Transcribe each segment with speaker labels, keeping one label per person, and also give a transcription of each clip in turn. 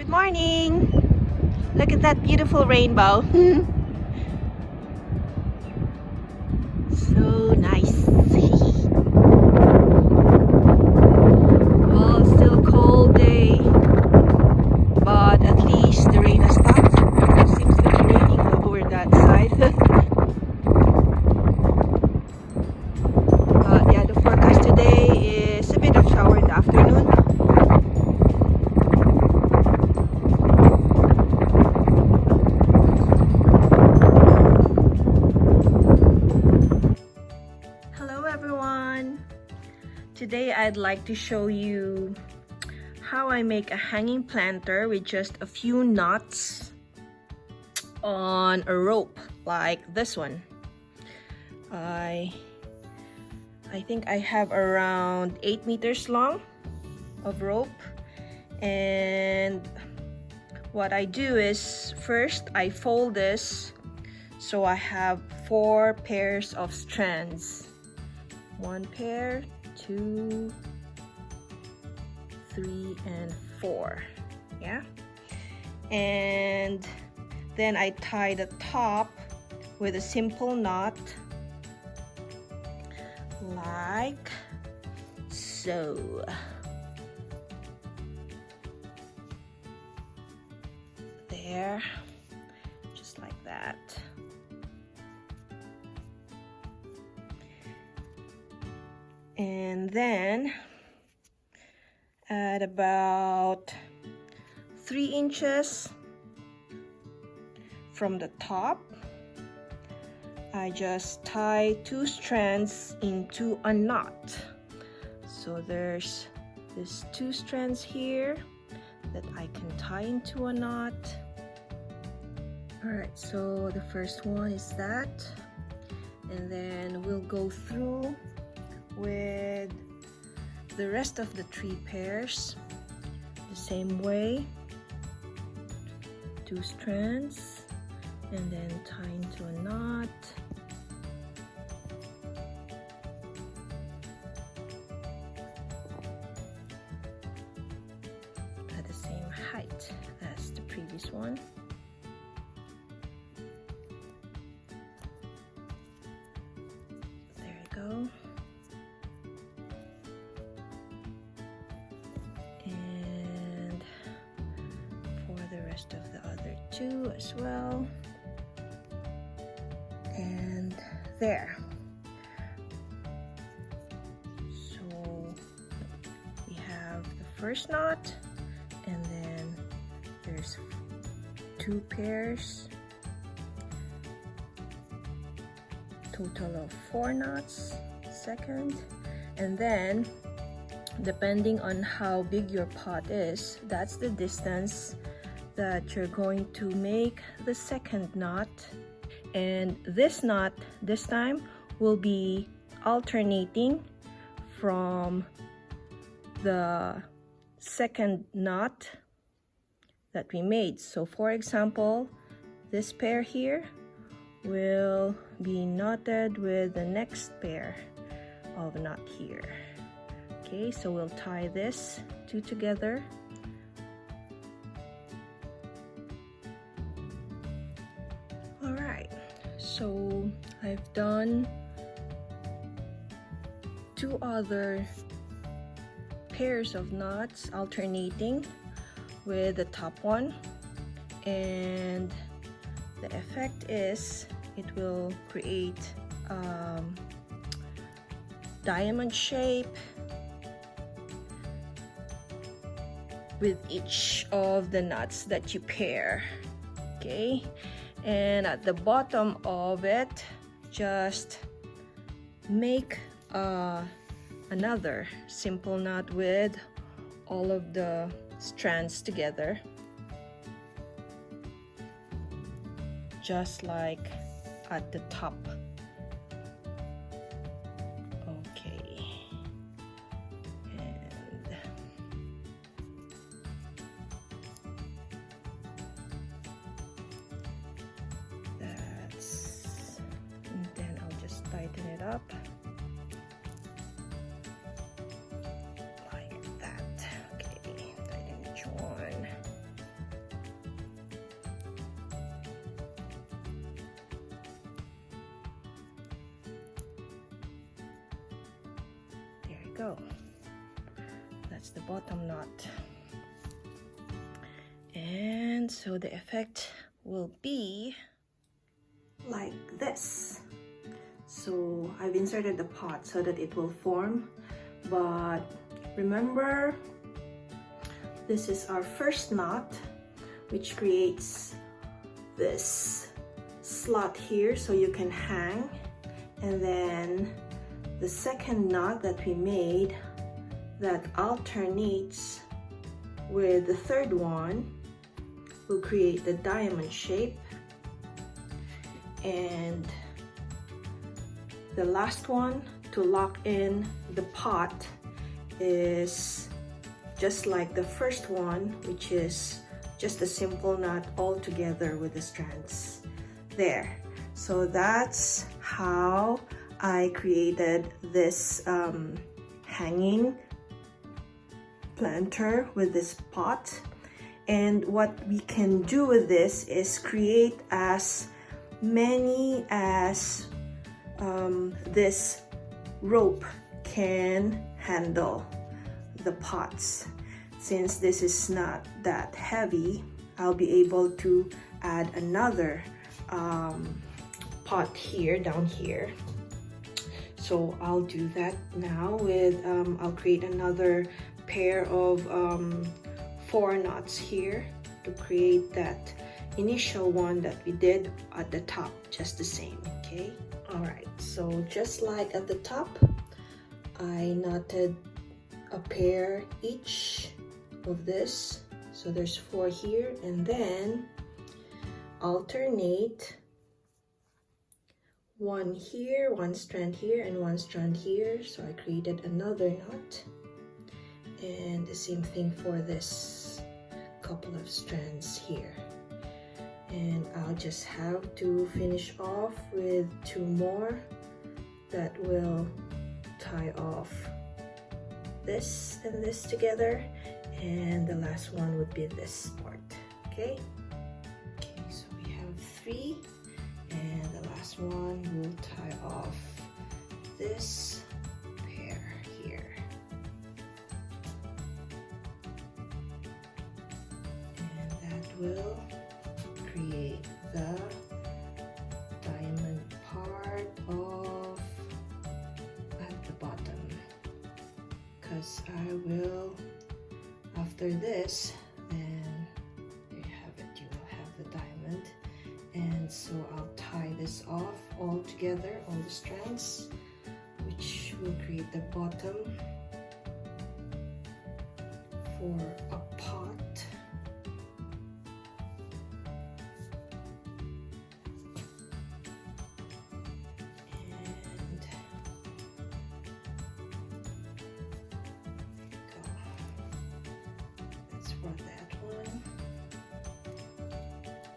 Speaker 1: Good morning! Look at that beautiful rainbow. So nice. Well, it's still a cold day, but at least the rain has stopped. It seems to be raining over that side. Yeah, the forecast today is a bit of shower in the afternoon. Hello everyone! Today I'd like to show you how I make a hanging planter with just a few knots on a rope like this one. I think I have around 8 meters long of rope, and what I do is first I fold this so I have 4 pairs of strands. 1 pair, 2, 3, and 4. Yeah, and then I tie the top with a simple knot like so. There, just like that. And then at about 3 inches from the top, I just tie 2 strands into a knot. So there's these 2 strands here that I can tie into a knot. Alright, so the first one is that, and then we'll go through with the rest of the 3 pairs the same way. 2 strands and then tie into a knot. At the same height as the previous one. There you go. And for the rest of the other 2 as well. And there. So we have the first knot, and then there's 2 pairs, total of 4 knots, second, and then depending on how big your pot is, that's the distance that you're going to make the second knot. And this knot this time will be alternating from the second knot that we made. So for example, this pair here will be knotted with the next pair of knot here. Okay, so we'll tie this 2 together. Alright, so I've done 2 other pairs of knots alternating with the top one, and the effect is it will create diamond shape with each of the knots that you pair. Okay, and at the bottom of it, just make another simple knot with all of the strands together, just like at the top. Okay, and and then I'll just tighten it up like that. Okay, tighten each one. go. That's the bottom knot. And so the effect will be like this. So I've inserted the pot so that it will form, but remember, this is our first knot, which creates this slot here so you can hang, and then the second knot that we made that alternates with the third one will create the diamond shape, and the last one to lock in the pot is just like the first one, which is just a simple knot all together with the strands there. So that's how I created this hanging planter with this pot. And what we can do with this is create as many as this rope can handle the pots. Since this is not that heavy, I'll be able to add another pot here, down here. So I'll do that now with, I'll create another pair of 4 knots here to create that initial one that we did at the top, just the same, okay? All right, so just like at the top, I knotted a pair each of this, so there's 4 here, and then alternate one here, one strand here, and one strand here. So I created another knot, and the same thing for this couple of strands here. And I'll just have to finish off with 2 more that will tie off this and this together, and the last one would be this part. Okay, so we have 3, and the last one will tie off this pair here, and that will create the diamond part of at the bottom, because I will, after this, then there you have it, you will have the diamond. And so I'll tie this off all together, all the strands, which will create the bottom for a pot. For that one,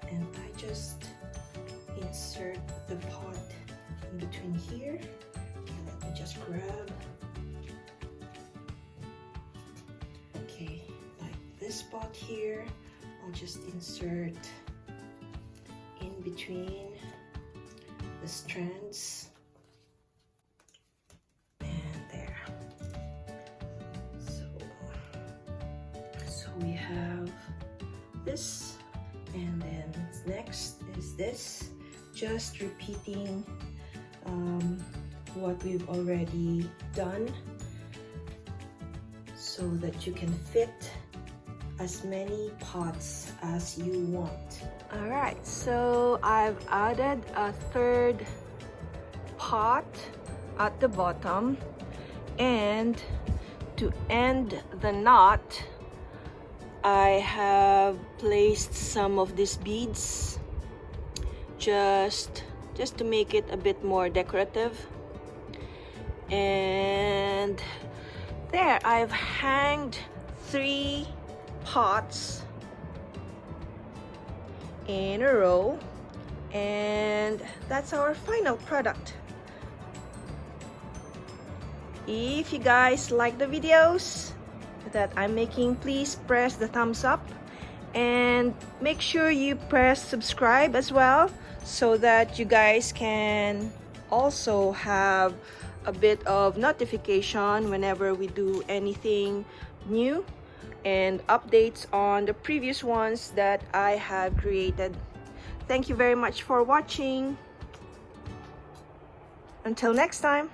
Speaker 1: and I just insert the pot in between here. Okay, let me just grab. Okay, like this spot here, I'll just insert in between the strands. We have this, and then next is this, just repeating what we've already done so that you can fit as many pots as you want. All right, so I've added a 3rd pot at the bottom, and to end the knot, I have placed some of these beads just to make it a bit more decorative. And there, I've hanged 3 pots in a row, and that's our final product. If you guys like the videos that I'm making, please press the thumbs up, and make sure you press subscribe as well, so that you guys can also have a bit of notification whenever we do anything new and updates on the previous ones that I have created. Thank you very much for watching. Until next time.